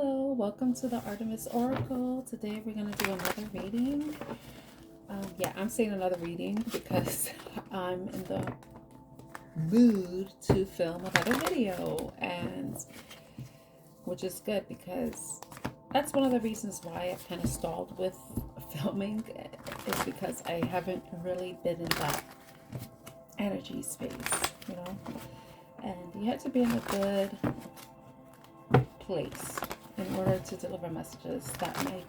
Hello, welcome to the Artemis Oracle. Today we're going to do another reading. Yeah, I'm saying another reading because I'm in the mood to film another video, and which is good because that's one of the reasons why I've kind of stalled with filming, is because I haven't really been in that energy space, you know, and you have to be in a good place in order to deliver messages that I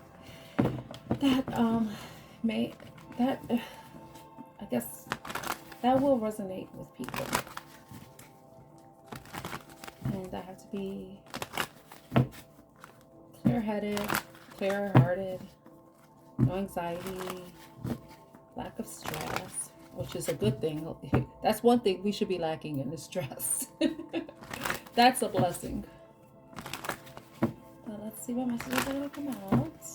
guess that will resonate with people. And I have to be clear-headed, clear-hearted, no anxiety, lack of stress, which is a good thing. That's one thing we should be lacking in, is stress. That's a blessing. Let's see what messages are going to come out.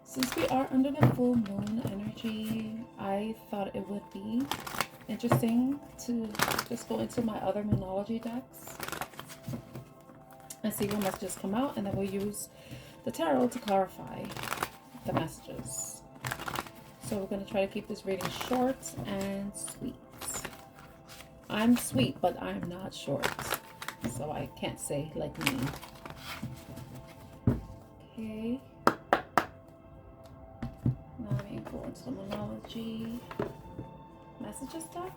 Since we are under the full moon energy, I thought it would be interesting to just go into my other moonology decks and see what messages come out, and then we'll use the tarot to clarify the messages. So we're going to try to keep this reading short and sweet. I'm sweet, but I'm not short, so I can't say like me. Okay. Now I'm going to go into the moonology messages deck.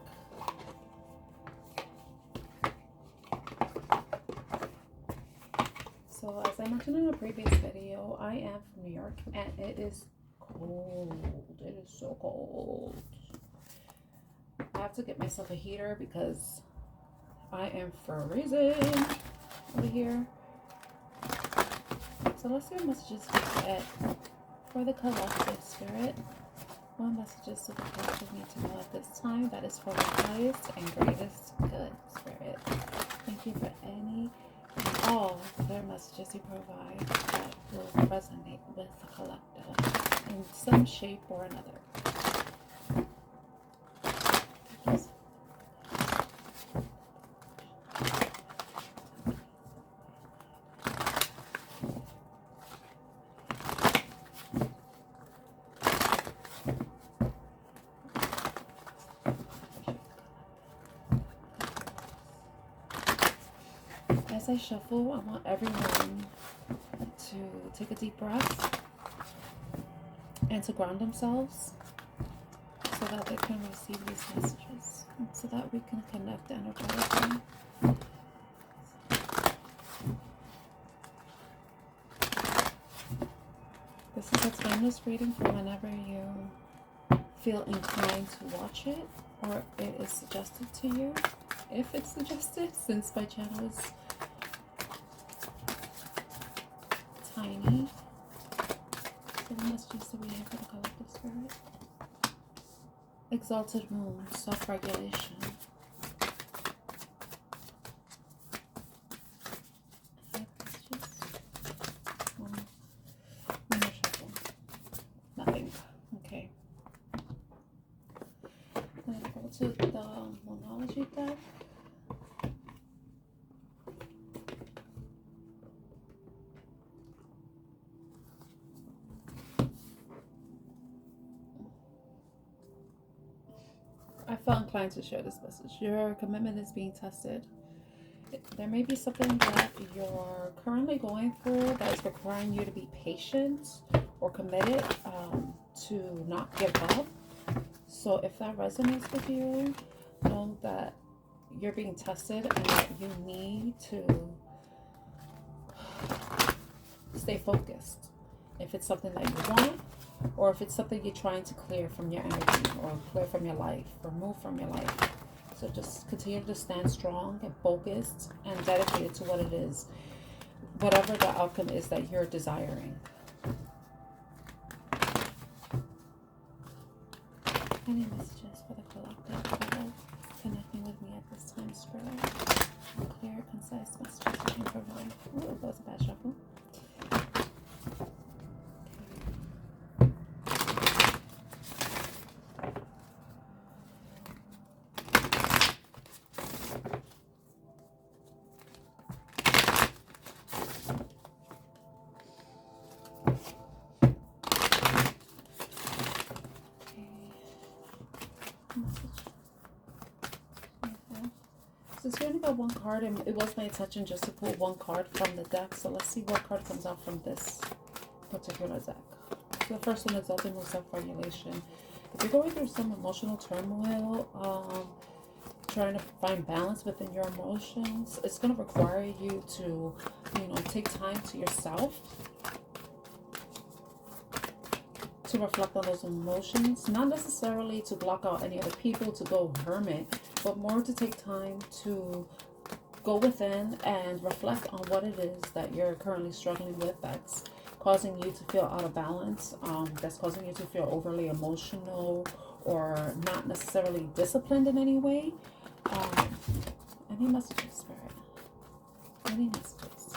So as I mentioned in a previous video, I am from New York and it is cold. It is so cold. I have to get myself a heater because I am freezing over here. So let's see what messages we get for the collective spirit. What messages do the collective need to know at this time? That is for the highest and greatest good, spirit. Thank you for any and all their messages you provide that will resonate with the collective in some shape or another. As I shuffle, I want everyone to take a deep breath and to ground themselves so that they can receive these messages and so that we can connect energetically. This is a timeless reading for whenever you feel inclined to watch it or it is suggested to you. If it's suggested, since my channel is tiny. So the messages that we have for the collective spirit. Exalted moon, self-regulation. Nothing. Okay. Then go to the moonology deck. I felt inclined to share this message. Your commitment is being tested. There may be something that you're currently going through that is requiring you to be patient or committed, to not give up. So if that resonates with you, know that you're being tested and that you need to stay focused. If it's something that you want, or if it's something you're trying to clear from your energy or clear from your life, remove from your life. So just continue to stand strong and focused and dedicated to what it is, whatever the outcome is that you're desiring. Any messages for the collective that are connecting with me at this time, spirit? Clear, concise messages you can provide. Oh, that was a bad shuffle. since we only got one card, and it was my intention just to pull one card from the deck, so let's see what card comes out from this particular deck. So the first one is ultimate self-regulation. If you're going through some emotional turmoil, trying to find balance within your emotions, it's going to require you to, take time to yourself to reflect on those emotions, not necessarily to block out any other people, to go hermit, but more to take time to go within and reflect on what it is that you're currently struggling with that's causing you to feel out of balance, that's causing you to feel overly emotional or not necessarily disciplined in any way. Any messages, Spirit? Any messages?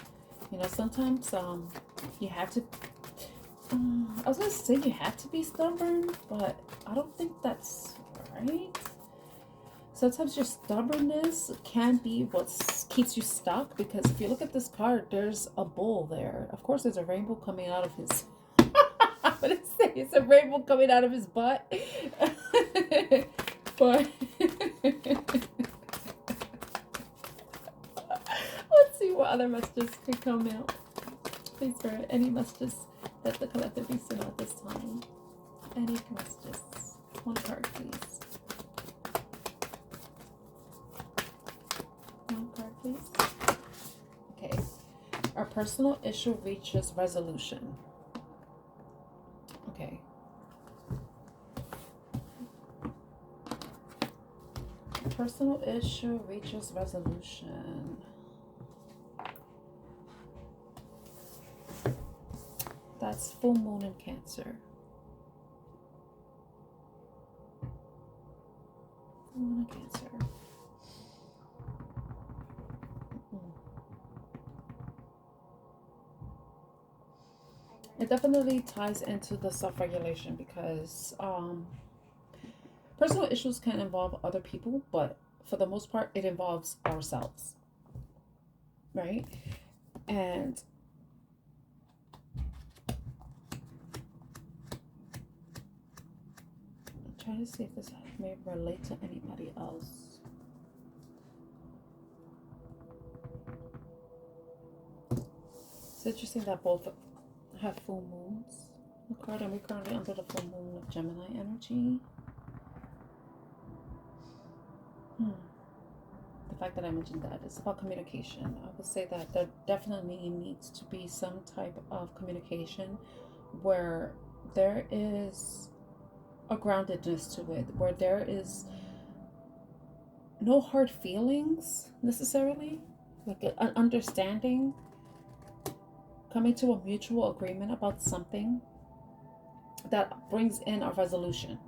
Sometimes you have to, I was going to say you have to be stubborn, but I don't think that's right. Sometimes your stubbornness can be what keeps you stuck, because if you look at this card, there's a bull there. Of course, there's a rainbow coming out of his... I'm going to say it's a rainbow coming out of his butt. But... let's see what other messages could come out. Please, Spirit, any messages that the collective needs to know at this time. Any messages. One card, please. One card, please. Okay. Our personal issue reaches resolution. Okay. Personal issue reaches resolution. That's full moon in Cancer. Full moon in Cancer. It definitely ties into the self-regulation, because personal issues can involve other people, but for the most part, it involves ourselves, right? And I'm trying to see if this may relate to anybody else. It's interesting that both have full moons. And we're currently under the full moon of Gemini energy. The fact that I mentioned that, it's about communication. I would say that there definitely needs to be some type of communication where there is a groundedness to it, where there is no hard feelings necessarily, like an understanding, coming to a mutual agreement about something that brings in a resolution.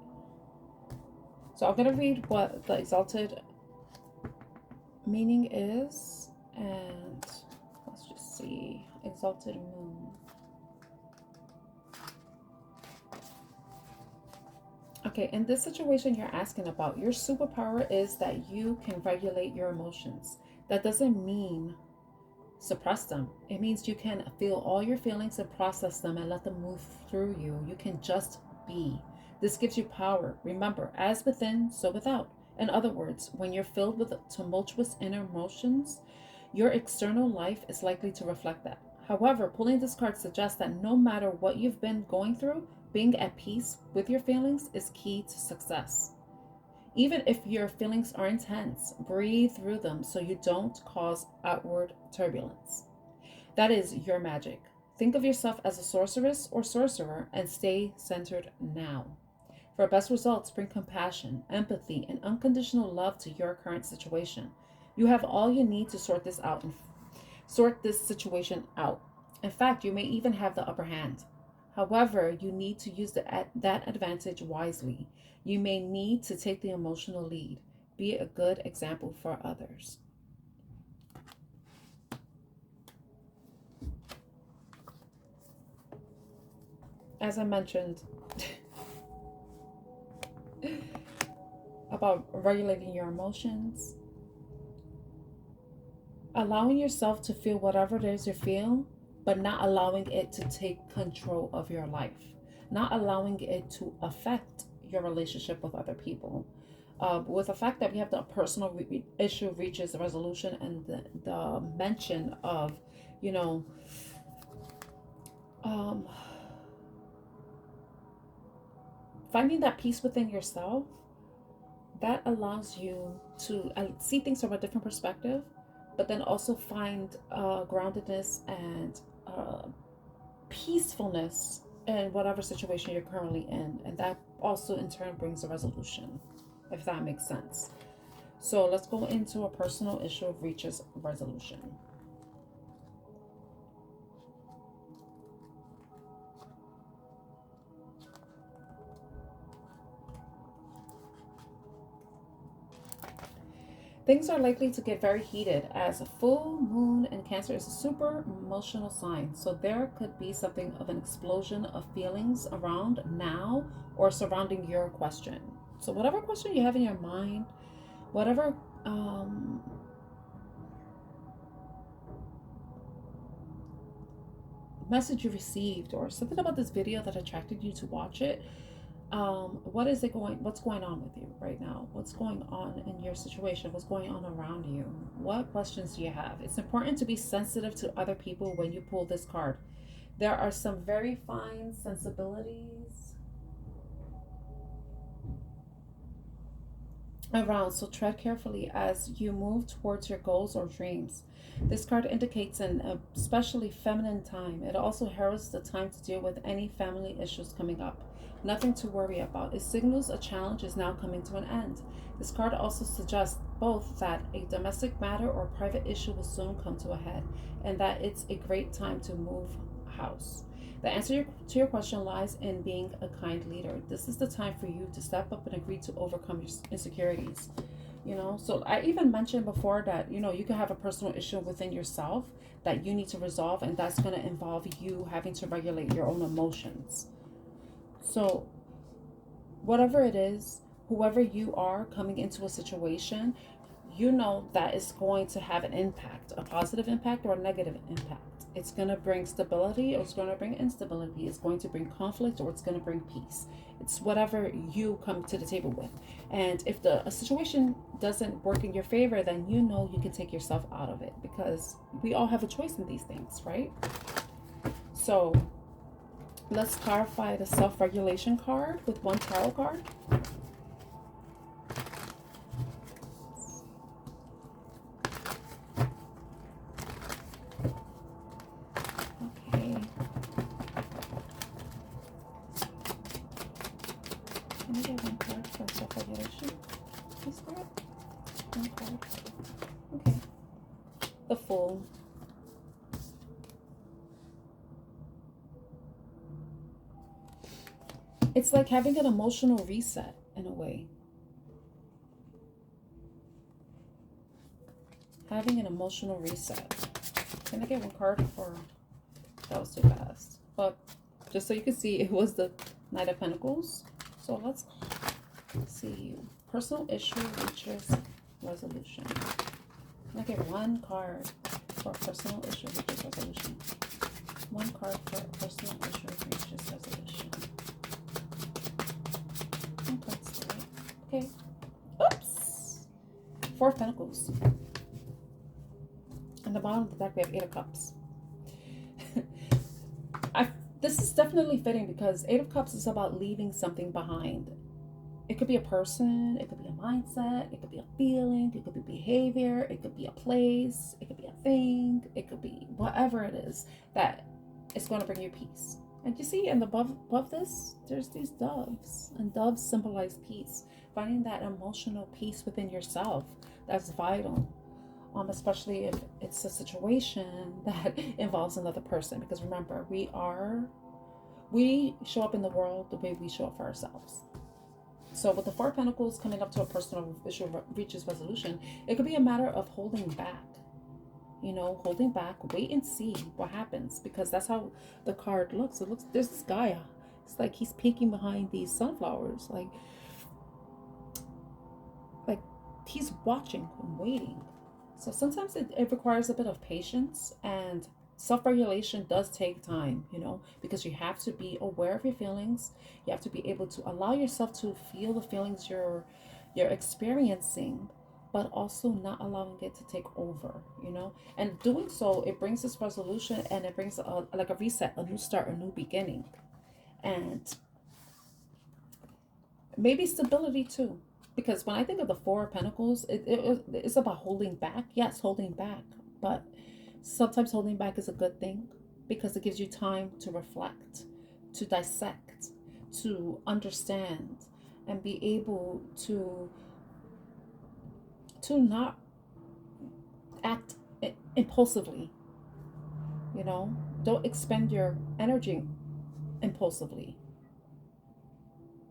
So I'm going to read what the exalted meaning is, and let's just see. Exalted moon. Okay, in this situation you're asking about, your superpower is that you can regulate your emotions. That doesn't mean suppress them. It means you can feel all your feelings and process them and let them move through you. You can just be. This gives you power. Remember, as within, so without. In other words, when you're filled with tumultuous inner emotions, your external life is likely to reflect that. However, pulling this card suggests that no matter what you've been going through, being at peace with your feelings is key to success. Even if your feelings are intense, breathe through them so you don't cause outward turbulence. That is your magic. Think of yourself as a sorceress or sorcerer and stay centered now. For best results, bring compassion, empathy, and unconditional love to your current situation. You have all you need to sort this situation out. In fact, you may even have the upper hand. However, you need to use that advantage wisely. You may need to take the emotional lead. Be a good example for others. As I mentioned about regulating your emotions, allowing yourself to feel whatever it is you feel, but not allowing it to take control of your life, not allowing it to affect your relationship with other people. With the fact that we have the personal issue reaches a resolution, and the mention of, you know, um, finding that peace within yourself, that allows you to see things from a different perspective, but then also find groundedness and peacefulness in whatever situation you're currently in. And that also in turn brings a resolution, if that makes sense. So let's go into a personal issue reaches resolution. Things are likely to get very heated as a full moon in Cancer is a super emotional sign. So there could be something of an explosion of feelings around now or surrounding your question. So whatever question you have in your mind, whatever message you received, or something about this video that attracted you to watch it, what's going on with you right now? What's going on in your situation? What's going on around you? What questions do you have? It's important to be sensitive to other people when you pull this card. There are some very fine sensibilities around, so tread carefully as you move towards your goals or dreams. This card indicates an especially feminine time. It also heralds the time to deal with any family issues coming up. Nothing to worry about. It signals a challenge is now coming to an end. This card also suggests both that a domestic matter or private issue will soon come to a head, and that it's a great time to move house. The answer to your question lies in being a kind leader. This is the time for you to step up and agree to overcome your insecurities. So I even mentioned before that, you can have a personal issue within yourself that you need to resolve, and that's going to involve you having to regulate your own emotions. So whatever it is, whoever you are coming into a situation, that is going to have an impact, a positive impact or a negative impact. It's going to bring stability or it's going to bring instability. It's going to bring conflict or it's going to bring peace. It's whatever you come to the table with. And if a situation doesn't work in your favor, then you can take yourself out of it, because we all have a choice in these things, right? So let's clarify the self-regulation card with one tarot card. Can I get one card for self-regulation? This card? One card. Okay. The Fool. It's like having an emotional reset in a way. Having an emotional reset. Can I get one card for... That was too fast. But just so you can see, it was the Knight of Pentacles. So let's see. Personal issue reaches resolution. Can I get one card for personal issue reaches resolution? One card for personal issue reaches resolution. Okay. Oops. Four of Pentacles. And the bottom of the deck we have Eight of Cups. This is definitely fitting because Eight of Cups is about leaving something behind. It could be a person, it could be a mindset, it could be a feeling, it could be behavior, it could be a place, it could be a thing, it could be whatever it is that is going to bring you peace. And you see, and above this, there's these doves, and doves symbolize peace. Finding that emotional peace within yourself, that's vital. Especially if it's a situation that involves another person. Because remember, we show up in the world the way we show up for ourselves. So with the Four of Pentacles coming up to a personal issue reaches resolution, it could be a matter of holding back. Holding back, wait and see what happens. Because that's how the card looks. It looks, there's this guy. It's like he's peeking behind these sunflowers. Like he's watching and waiting. So sometimes it requires a bit of patience, and self-regulation does take time, because you have to be aware of your feelings. You have to be able to allow yourself to feel the feelings you're you're experiencing, but also not allowing it to take over, you know? And doing so, it brings this resolution, and it brings like a reset, a new start, a new beginning. And maybe stability too. Because when I think of the Four of Pentacles, it's about holding back. Yes, holding back. But sometimes holding back is a good thing because it gives you time to reflect, to dissect, to understand, and be able to not act impulsively. You know, don't expend your energy impulsively.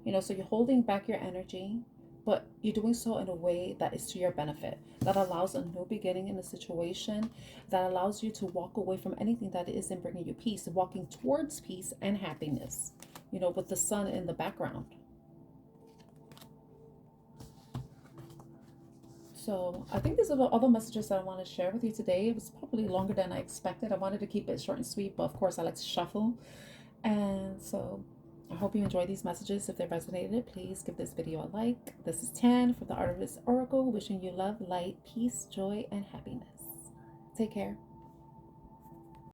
You know, so you're holding back your energy, but you're doing so in a way that is to your benefit, that allows a new beginning in a situation, that allows you to walk away from anything that isn't bringing you peace, walking towards peace and happiness, you know, with the sun in the background. So I think these are all the messages that I want to share with you today. It was probably longer than I expected. I wanted to keep it short and sweet, but of course I like to shuffle. And so I hope you enjoy these messages. If they resonated, please give this video a like. This is Tan from the Art of This Oracle, wishing you love, light, peace, joy, and happiness. Take care.